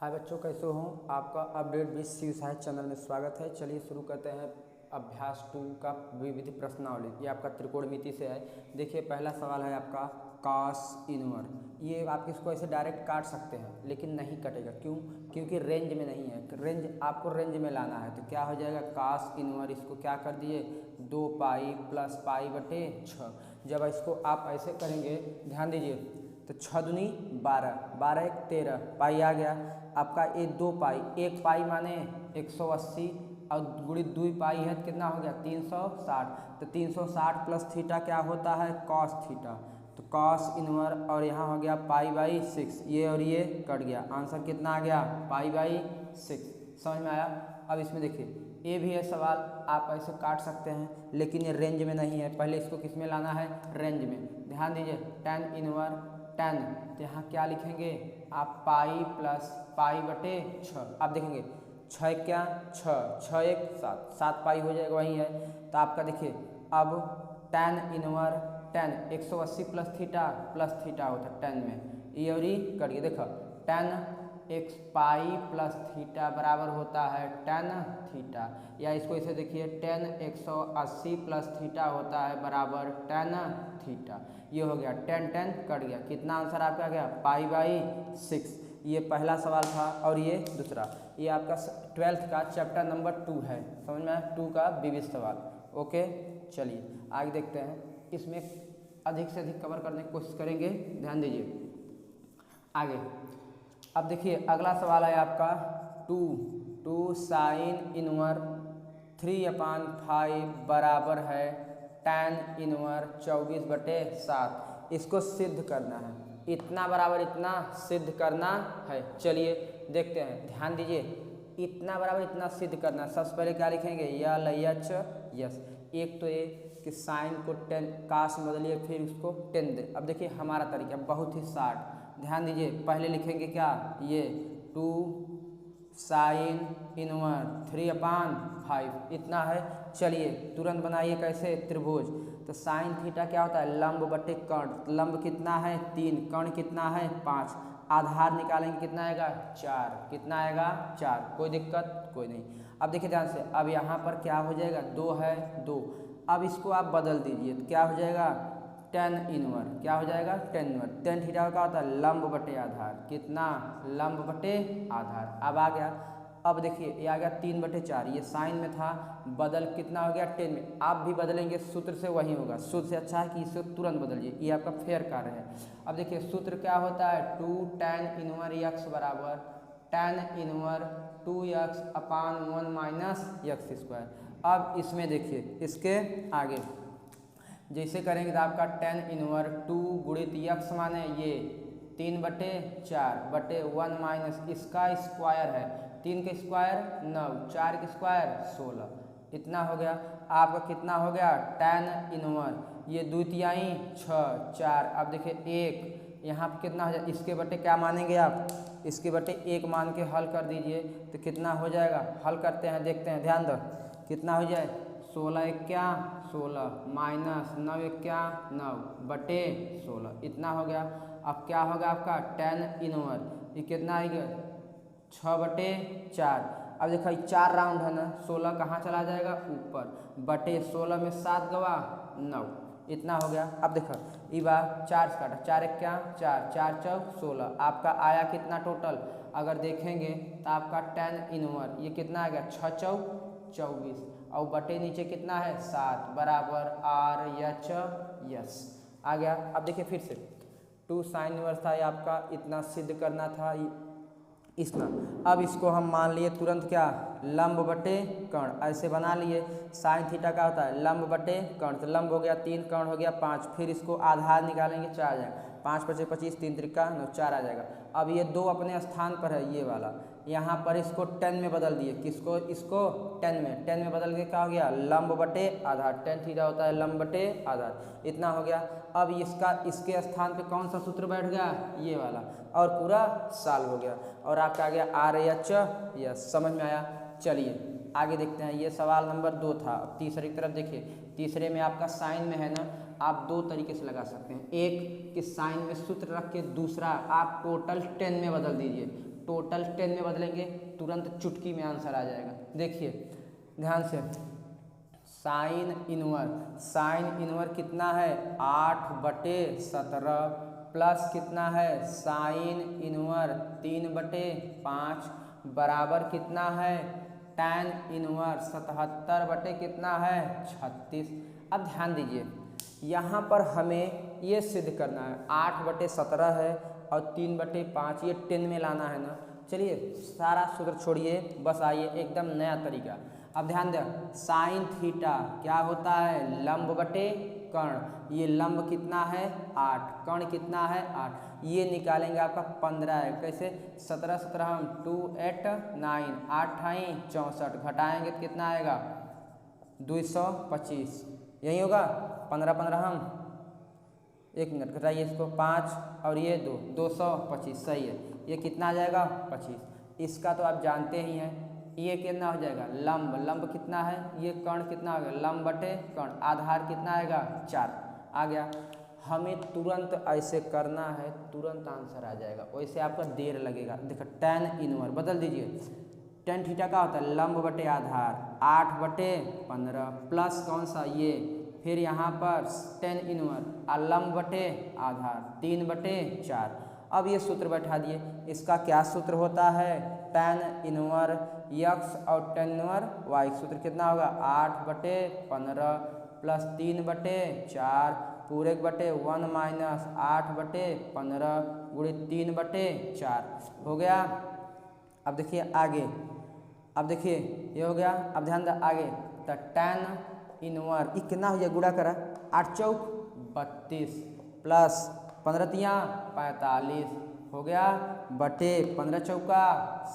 हाय बच्चों, कैसे हो? आपका अपडेट विद शिव साहित्य चैनल में स्वागत है। चलिए शुरू करते हैं अभ्यास 2 का विविध प्रश्नावली। ये आपका त्रिकोणमिति से है। देखिए पहला सवाल है आपका कॉस इनवर। ये आप इसको ऐसे डायरेक्ट काट सकते हैं लेकिन नहीं कटेगा। क्यों? क्योंकि रेंज में नहीं है। रेंज आपको रेंज में लाना है तो क्या हो जाएगा, कॉस इनवर इसको क्या कर दिए 2 पाई प्लस पाई बटे 6। जब इसको आप ऐसे करेंगे, ध्यान दीजिए, तो 6 दूनी 12, 12 एक 13 पाई आ गया आपका। ये 2 पाई, 1 पाई माने 180 और गुणित 2 पाई है तो कितना हो गया 360। तो 360 प्लस थीटा क्या होता है, कॉस थीटा। तो कॉस इनवर और यहाँ हो गया पाई बाई 6, ये और ये कट गया। आंसर कितना आ गया, पाई बाई 6। समझ में आया? अब इसमें देखिए ये भी है सवाल, आप ऐसे काट सकते हैं लेकिन ये रेंज में नहीं है। पहले इसको किस में लाना है, रेंज में। ध्यान दीजिए tan इनवर 10, तो यहाँ क्या लिखेंगे आप, पाई प्लस पाई बटे 6। आप देखेंगे 6 क्या 6, 6 एक 7, 7 पाई हो जाएगा, वही है। तो आपका देखिए अब tan इनवर 10 180 प्लस थीटा होता है 10 में, ये और ये कट गया। देखो tan x pi plus theta बराबर होता है tan थीटा, या इसको इसे देखिए tan 180 प्लस थीटा होता है बराबर tan थीटा। ये हो गया tan tan कट गया। कितना आंसर आपका आ गया, पाई बाई 6। ये पहला सवाल था। और ये दूसरा, ये आपका 12th का चैप्टर नंबर 2 है। समझ में आया? 2 का विविध सवाल। ओके चलिए आगे देखते हैं। इसमें अधिक से अधिक कवर करने की कोशिश करेंगे, ध्यान दीजिए आगे। अब देखिए अगला सवाल है आपका 2 साइन इनवर 3/5 बराबर है tan इनवर 24 बटे 7। इसको सिद्ध करना है, इतना बराबर इतना सिद्ध करना है। चलिए देखते हैं, ध्यान दीजिए, इतना बराबर इतना सिद्ध करना। सबसे पहले क्या लिखेंगे, एच यस। एक तो ये कि साइन को 10 काश में बदलिए फिर उसको 10 दे। अब देखिए हमारा तरीका बहुत ही शार्ट। ध्यान दीजिए पहले लिखेंगे क्या, ये 2 साइन इनवर 3/5 इतना है। चलिए तुरंत बनाइए, कैसे, त्रिभुज। तो साइन थीटा क्या होता है, लंब बटे कर्ण। लंब कितना है 3, कर्ण कितना है 5। आधार निकालेंगे कितना आएगा 4, कितना आएगा 4। कोई दिक्कत कोई नहीं। अब देखिए ध्यान से, अब यहाँ पर क्या हो जाएगा 2 है 2। अब इसको आप बदल दीजिए तो क्या हो जाएगा tan इनवर, क्या हो जाएगा tan इनवर। tan थीटा का होता है लंब बटे आधार, कितना लंब बटे आधार। अब आ गया, अब देखिए ये आ गया 3/4। ये साइन में था, बदल कितना हो गया 10 में। आप भी बदलेंगे सूत्र से वही होगा। सूत्र से अच्छा है कि इसे तुरंत बदलिए, ये आपका फेयर कार्य है। अब देखिए सूत्र क्या होता है, 2 tan इनवर x बराबर tan इनवर 2x/1 माइनस x²। अब इसमें देखिए इसके आगे जैसे करेंगे तो आपका tan इनवर 2 गुणित x माने ये 3/4 बटे 1 माइनस इसका स्क्वायर है, 3 का स्क्वायर 9, 4 का स्क्वायर 16। इतना हो गया आपका। कितना हो गया tan इनवर, ये 2 तिहाई 6 4। अब देखिए 1 यहाँ पर कितना हो जाए, इसके बटे क्या मानेंगे आप, इसके बटे 1 मान के हल कर दीजिए तो कितना हो जाएगा। हल करते हैं, देखते हैं, ध्यान दो कितना हो जाए। 16 एक क्या 16 माइनस 9 एक क्या 9 बटे 16, इतना हो गया। अब क्या होगा आपका tan इनवर, ये कितना आएगा 6/4। अब देखो 4 राउंड है ना, 16 कहाँ चला जाएगा ऊपर, बटे 16 में 7 गवा 9, इतना हो गया। अब देखो ये बार 4 से काटा, 4 एक क्या 4, 4 चौक 16। आपका आया कितना टोटल, अगर देखेंगे तो आपका tan इनवर ये कितना आएगा 6 चौक 24 और बटे नीचे कितना है 7 बराबर RHS आ गया। अब देखिए फिर से 2 साइन इनवर्स था ये आपका, इतना सिद्ध करना था इतना। अब इसको हम मान लिए तुरंत क्या, लंब बटे कर्ण, ऐसे बना लिए। साइन थीटा का होता है लंब बटे कर्ण, तो लंब हो गया 3, कर्ण हो गया 5। फिर इसको आधार निकालेंगे 4 आ जाएगा, 5 × 5 = 25, 3 × 3 = 9, 4 आ जाएगा। अब ये 2 अपने स्थान पर है, ये वाला यहाँ पर इसको 10 में बदल दिए। किसको, इसको 10 में, 10 में बदल के क्या हो गया लंब बटे आधार। tan थीटा होता है लंब बटे आधार, इतना हो गया। अब इसका इसके स्थान पे कौन सा सूत्र बैठ गया, ये वाला, और पूरा सॉल्व हो गया और आपका आ गया RHS। समझ में आया? चलिए आगे देखते हैं। ये सवाल नंबर 2 था। अब तीसरे की तरफ देखिए, तीसरे में आपका साइन में है ना, आप 2 तरीके से लगा सकते हैं। एक कि साइन में सूत्र रख के, दूसरा आप टोटल 10 में बदल दीजिए। टोटल 10 में बदलेंगे, तुरंत चुटकी में आंसर आ जाएगा। देखिए ध्यान से, साइन इनवर कितना है 8/17 प्लस कितना है साइन इनवर 3/5 बराबर कितना है tan इनवर 77 कितना है 36। अब ध्यान दीजिए यहाँ पर हमें ये सिद्ध करना है 8/17 है और 3/5 ये 10 में लाना है ना। चलिए सारा सूत्र छोड़िए, बस आइए एकदम नया तरीका। अब ध्यान दें, साइन थीटा क्या होता है लंब बटे कर्ण, ये लंब कितना है 8, कर्ण कितना है 8, ये निकालेंगे आपका 15 है। कैसे 17 17 हम 2 8 9 8 64 घटाएंगे तो कितना आएगा 225, यही होगा 15 15 हम 1 मिनट घटाइए इसको 5 और ये 225 सही है। ये कितना आ जाएगा 25। इसका तो आप जानते ही हैं, ये कितना हो जाएगा लंब कितना है, ये कर्ण कितना हो गया लंब बटे कर्ण, आधार कितना आएगा 4 आ गया। हमें तुरंत ऐसे करना है, तुरंत आंसर आ जाएगा, वैसे आपका देर लगेगा। देखो tan इनवर बदल दीजिए, tan थीटा का होता है लंब बटे आधार 8/15 प्लस कौन सा ये, फिर यहाँ पर tan इनवर लंब बटे आधार 3/4। अब ये सूत्र बैठा दिए, इसका क्या सूत्र होता है tan इनवर x और tan इनवर y, सूत्र कितना होगा 8/15 प्लस 3/4 पूरे बटे 1 माइनस 8/15 गुणित 3/4 हो गया। अब देखिए आगे, अब देखिए ये हो गया। अब ध्यान दे आगे, तो tan इनवर ये कितना हो गया गुणा करा 8 चौक 32 प्लस 15 तिया 45 हो गया बटे 15 चौका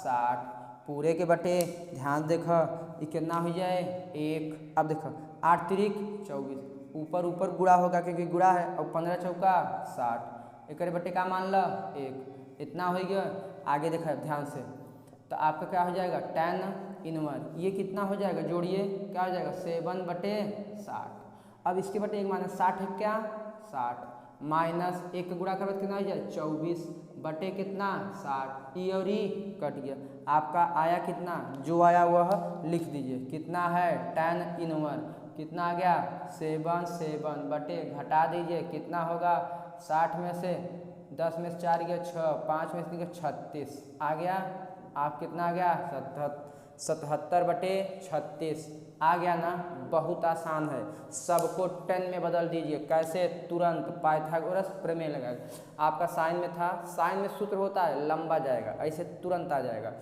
60 पूरे के बटे। ध्यान देखो ये कितना हो जाए 1। अब देखो 8 तिरिक 24, ऊपर ऊपर गुणा होगा क्योंकि गुणा है, और 15 चौका 60 एक बटे का मान लो 1, इतना हो गया। आगे देखा ध्यान से, तो आपका क्या हो जाएगा tan इनवर ये कितना हो जाएगा जोड़िए क्या हो जाएगा 7/60। अब इसके बटे 1 माइनस 60 है क्या 60 माइनस 1 का गुणा करके कितना हो जाए 24 बटे कितना 60, ई और ई कट गया। आपका आया कितना, जो आया वह लिख दीजिए, कितना है tan इनवर कितना आ गया 7 बटे घटा दीजिए कितना होगा 60 में से 10 में से 4 गया 6, 5 में से गया 36 आ गया। आप कितना आ गया 77/36 आ गया ना। बहुत आसान है, सबको 10 में बदल दीजिए। कैसे, तुरंत पाइथागोरस प्रमेय लगाएगा। आपका साइन में था, साइन में सूत्र होता है लंबा जाएगा, ऐसे तुरंत आ जाएगा।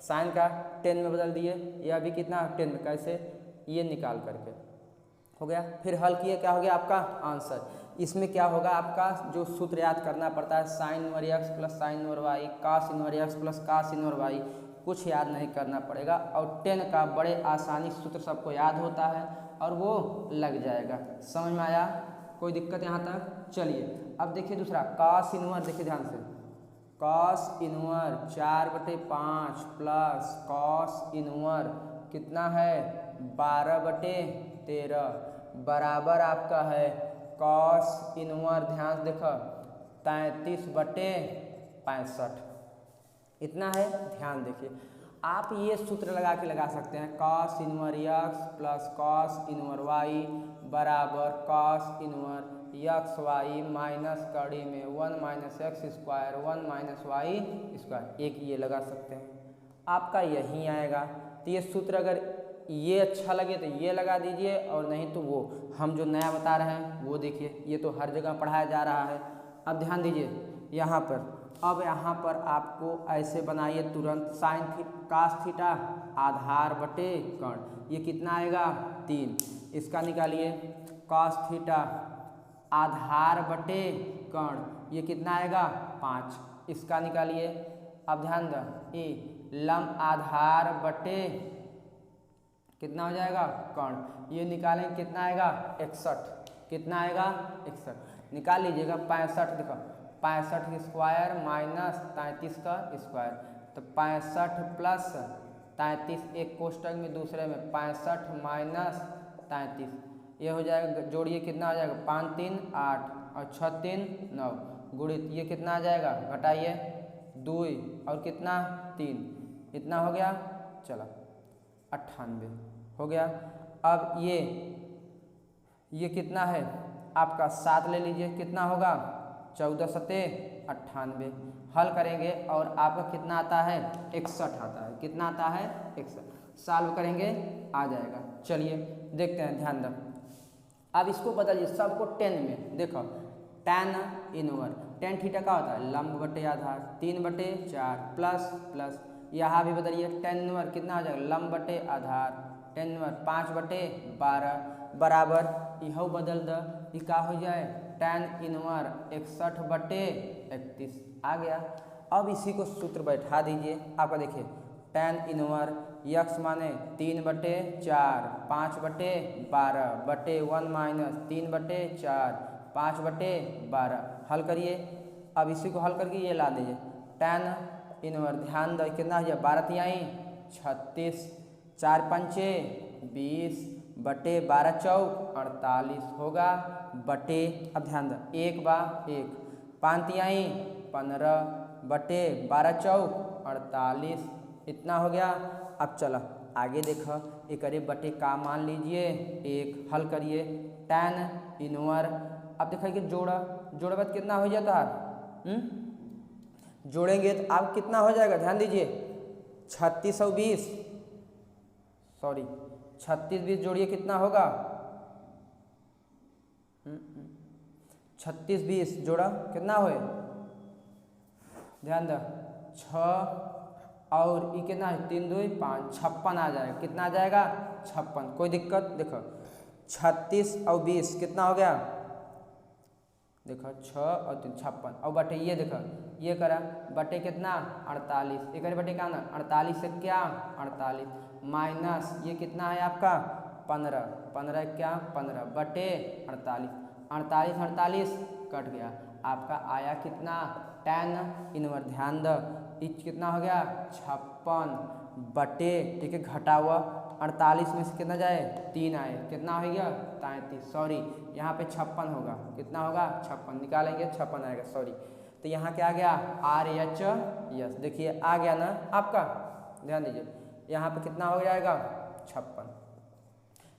साइन का 10 में बदल दिए, यह भी कितना 10 में, कैसे ये निकाल करके हो गया। फिर हल किए क्या हो गया आपका आंसर। इसमें क्या होगा आपका जो सूत्र याद करना पड़ता है sine inverse x plus sine inverse y, cos inverse x plus cos inverse y, कुछ याद नहीं करना पड़ेगा। और 10 का बड़े आसानी सूत्र सबको याद होता है और वो लग जाएगा। समझ में आया, कोई दिक्कत यहाँ तक। चलिए अब देखिए दूसरा कास इनवर, देखिए ध्यान से, कास इनवर 4/5 प्लस कॉस इनवर कितना है 12/13 बराबर आपका है कॉस इनवर, ध्यान देखो 33/65 इतना है। ध्यान देखिए, आप ये सूत्र लगा के लगा सकते हैं cos inverse x plus cos inverse y बराबर cos inverse x y minus कड़ी में 1 minus x square 1 minus y square, एक ये लगा सकते हैं, आपका यही आएगा। तो ये सूत्र अगर ये अच्छा लगे तो ये लगा दीजिए, और नहीं तो वो हम जो नया बता रहे हैं वो देखिए, ये तो हर जगह पढ़ाया जा रहा है। अब ध्यान दीजिए यहाँ पर, अब यहाँ पर आपको ऐसे बनाइए तुरंत, साइन कास थीटा आधार बटे कर्ण, ये कितना आएगा 3, इसका निकालिए कास थीटा आधार बटे कर्ण, ये कितना आएगा 5, इसका निकालिए। अब ध्यान दें, ये लंब आधार बटे कितना हो जाएगा कर्ण, ये निकालें कितना आएगा 61, कितना आएगा 61 निकाल लीजिएगा 65, देखो 65 स्क्वायर माइनस 33 का स्क्वायर, तो 65 प्लस 33 एक कोष्टक में दूसरे में 65 माइनस 33, ये हो जाएगा, जोड़िए कितना हो जाएगा 5 3 8 और 6 3 9 गुणित ये कितना आ जाएगा, घटाइए 2 और कितना 3, इतना हो गया। चला 98 हो गया। अब ये कितना है आपका 7 ले लीजिए, कितना होगा 14 सते 98। हल करेंगे और आपका कितना आता है 61 आता है। कितना आता है 61। सॉल्व करेंगे आ जाएगा। चलिए देखते हैं, ध्यान दो। अब इसको बदलिए सबको 10 में। देखो tan इनवर, tan थीटा का होता है लंब बटे आधार 3/4 प्लस यहाँ भी बदलिए tan इनवर कितना हो जाएगा लंब बटे आधार tan इनवर 5/12 बराबर यह बदल द ये का हो जाए tan इनवर 61/31 आ गया। अब इसी को सूत्र बैठा दीजिए। आपका देखिए tan इनवर यक्स माने 3/4 5/12 बटे 1 माइनस 3/4 5/12 हल करिए। अब इसी को हल करके ये ला दीजिए tan इनवर, ध्यान दो कितना हो जाए 12 तिहाई 36 4 पंचे 20 बटे 12 चौक 48 होगा बटे, अब ध्यान दो 1/1 5 तिहाई 15 बटे 12 चौक 48 इतना हो गया। अब चलो आगे देखो एक बटे का मान लीजिए 1 हल करिए tan इनवर। अब देखिए कि जोड़ा बाद कितना हो जाता है जोड़ेंगे तो आप कितना हो जाएगा, ध्यान दीजिए 36 और 20 सॉरी 36-20 जोड़िए कितना होगा 36-20 जोड़ा कितना होए, ध्यान दो 6 और ये कितना है 3 2 5 56 आ जाएगा। कितना आ जाएगा 56। कोई दिक्कत, देखो 36 और 20 कितना हो गया, देखो 6 और 3 56 और बटे ये देखो ये करा बटे कितना 48 एक बटे का ना 48 से क्या 48 माइनस ये कितना है आपका 15 क्या 15 बटे 48 कट गया। आपका आया कितना tan इनवर, ध्यान दो कितना हो गया 56 बटे ठीक है घटा हुआ 48 में से कितना जाए 3 आए कितना हो गया 33 सॉरी यहाँ पे 56 होगा, कितना होगा 56 निकालेंगे 56 आएगा सॉरी। तो यहाँ क्या आ गया RHS, देखिए आ गया ना आपका, ध्यान दीजिए यहाँ पे कितना हो जाएगा 56।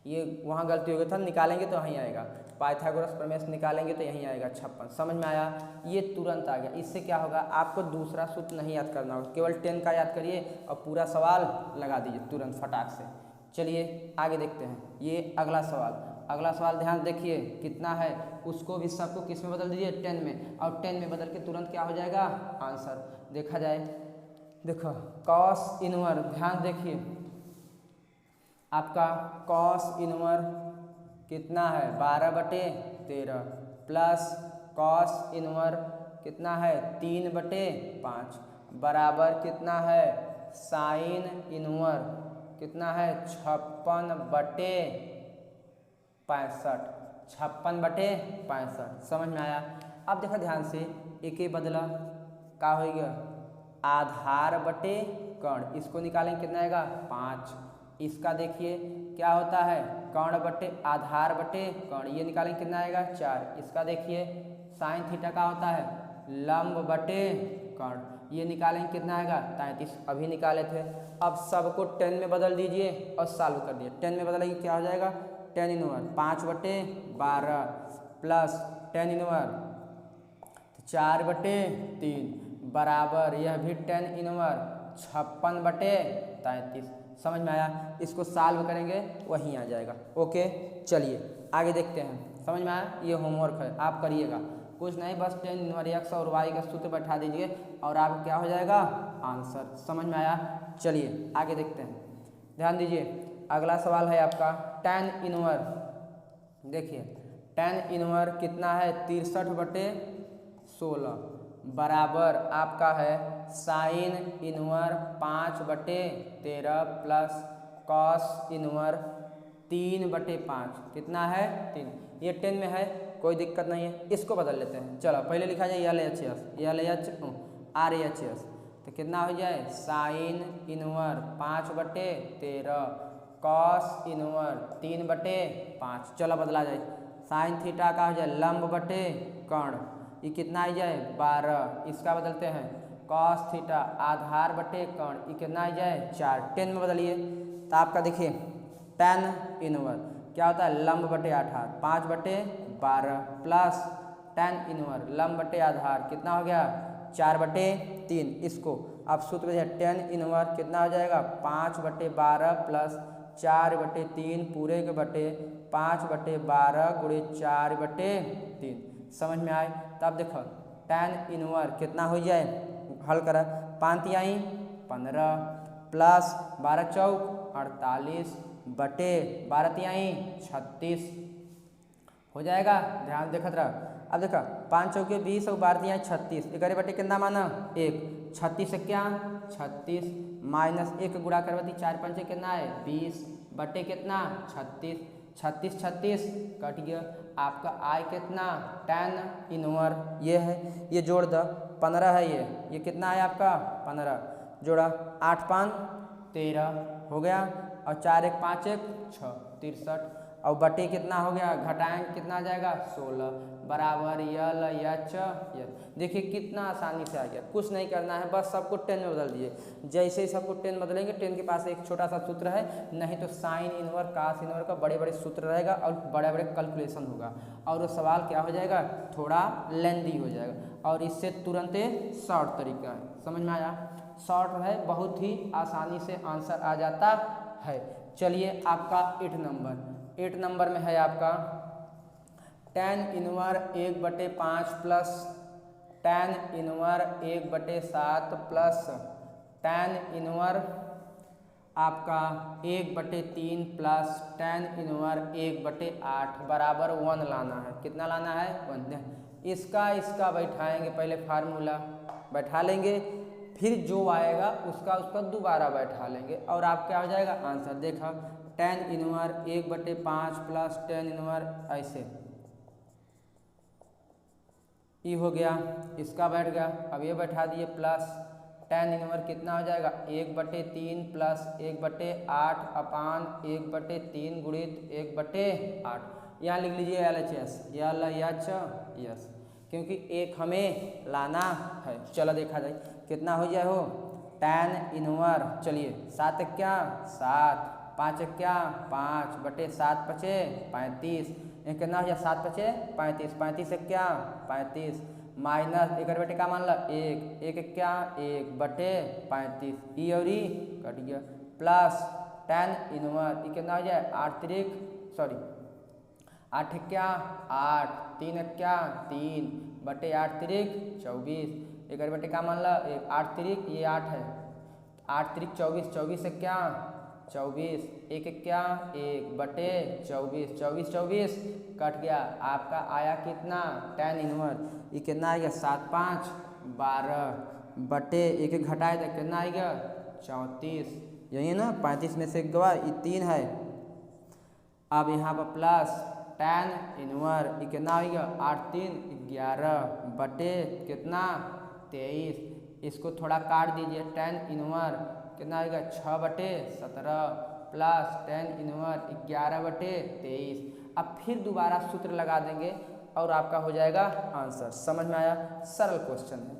ये वहाँ गलती हो गई था, निकालेंगे तो यहीं आएगा पाइथागोरस प्रमेय निकालेंगे तो यहीं आएगा 56। समझ में आया, ये तुरंत आ गया। इससे क्या होगा आपको दूसरा सूत्र नहीं याद करना होगा, केवल 10 का याद करिए और पूरा सवाल लगा दीजिए तुरंत फटाक से। चलिए आगे देखते हैं, ये अगला सवाल ध्यान देखिए कितना है, उसको भी सबको किस में बदल दीजिए 10 में, और 10 में बदल के तुरंत क्या हो जाएगा आंसर देखा जाए। देखो कॉस इनवर, ध्यान देखिए आपका कॉस इनवर कितना है 12/13 प्लस कॉस इनवर कितना है 3/5 बराबर कितना है साइन इनवर कितना है 56/65 समझ में आया। अब देखो ध्यान से एक ही बदला का हो गया आधार बटे कर्ण, इसको निकालेंगे कितना आएगा 5। इसका देखिए क्या होता है कर्ण बटे आधार बटे कर्ण, ये निकालेंगे कितना आएगा 4। इसका देखिए साइन थीटा का होता है लंब बटे कर्ण, ये निकालेंगे कितना आएगा 33, अभी निकाले थे। अब सबको 10 में बदल दीजिए और सॉल्व कर दिए। 10 में बदलेंगे क्या हो जाएगा tan इनवर 5/12 प्लस tan इनवर 4/3 बराबर यह भी tan इनवर 56/33। समझ में आया, इसको सॉल्व करेंगे वहीं आ जाएगा। ओके चलिए आगे देखते हैं। समझ में आया, ये होमवर्क है आप करिएगा, कुछ नहीं बस tan इनवर x और y का सूत्र बैठा दीजिए और आप क्या हो जाएगा आंसर। समझ में आया, चलिए आगे देखते हैं। ध्यान दीजिए अगला सवाल है आपका tan इनवर। देखिए tan इनवर कितना है 63/16 बराबर आपका है साइन इनवर 5/13 प्लस कॉस इनवर 3/5 कितना है 3। ये 10 में है कोई दिक्कत नहीं है, इसको बदल लेते हैं। चलो पहले लिखा जाए RHS तो कितना हो जाए साइन इनवर 5/13 कॉस इनवर 3/5। चलो बदला जाए साइन थीटा का हो जाए लंब बटे कर्ण, ये कितना आ जाए 12। इसका बदलते हैं कॉस थीटा आधार बटे कर्ण, ये कितना आ जाए 4, टेन में बदलिए तो आपका देखिए टेन इनवर क्या होता है लंब बटे आधार 5/12 प्लस टेन इनवर लंब बटे आधार कितना हो गया 4/3। इसको आप सूत्र में टेन इनवर कितना हो जाएगा 5/12 प्लस 4/3 पूरे के बटे 5/12 गुणे 4/3। समझ में आए? तब देखो टेन इनवर कितना हो जाए, हल करा 5 तिहाई 15 प्लस 12 चौक 48 बटे 12 तिहाई 36 हो जाएगा। ध्यान देखत रहा। अब देखा 5 चौके 20 और 12 तिहाई 36, एक बटे कितना माना 1, 36 से क्या 36 माइनस 1 गुणा करवाती 4 पंचे कितना है 20 बटे कितना 36, 36 कट गया। आपका आय कितना टेन इनवर ये है, ये जोड़ दो 15 है, ये कितना है आपका 15 जोड़ा 8 5 13 हो गया और 4 1 5 1 6 63 और बटे कितना हो गया घटाएंगे कितना आ जाएगा 16 बराबर यल यच यल। देखिए कितना आसानी से आ गया, कुछ नहीं करना है बस सबको 10 में बदल दिए। जैसे ही सबको 10 बदलेंगे 10 के पास एक छोटा सा सूत्र है, नहीं तो साइन इनवर कास इनवर का बड़े बड़े सूत्र रहेगा और बड़े बड़े कैलकुलेशन होगा और वो सवाल क्या हो जाएगा थोड़ा लेंदी हो जाएगा। और इससे तुरंत शॉर्ट तरीका है, समझ में आया? शॉर्ट है, बहुत ही आसानी से आंसर आ जाता है। चलिए आपका 8 नंबर में है आपका tan inverse 1/5 plus tan inverse 1/7 plus tan inverse आपका 1/3 प्लस टेन इनवर 1/8 बराबर 1 लाना है। कितना लाना है 1। इसका बैठाएंगे, पहले फार्मूला बैठा लेंगे, फिर जो आएगा उसका दोबारा बैठा लेंगे और आप क्या हो जाएगा आंसर। देखा टेन इनवर 1/5 प्लस टेन इनवर ऐसे ये हो गया, इसका बैठ गया। अब ये बैठा दिए प्लस टेन इनवर कितना हो जाएगा 1/3 प्लस 1/8 अपान 1/3 गुणित 1/8। यहाँ लिख लीजिए LHS यस, क्योंकि एक हमें लाना है। चलो देखा जाए कितना हो जाए हो टेन इनवर, चलिए 7 क्या 7 5 क्या 5 बटे 7 पचे 35, कितना हो जाए 7 पचे 35, 35 से क्या 35 माइनस 1 बटे का मान ला 1 क्या 1 बटे 35 ई और ई कट गया प्लस टेन इनवर ये कितना हो जाए 8 क्या 8 3 क्या 3 बटे 8 3 24, 1 बटे का मान ला 8 3 ये 8 है 8 3 24, 24 से क्या 24, 1 क्या 1 बटे 24, 24 कट गया। आपका आया कितना टेन इनवर ये कितना आएगा 7 5 12 बटे 1 घटाए तो कितना आएगा 34, यही है ना 35 में से गवा ये 3 है। अब यहाँ पर प्लस टेन इनवर ये कितना आएगा 8 3 11 बटे कितना 23, इसको थोड़ा काट दीजिए टेन इनवर कितना आएगा 6/17 प्लस टेन इनवर 11/23। अब फिर दोबारा सूत्र लगा देंगे और आपका हो जाएगा आंसर। समझ में आया? सरल क्वेश्चन है।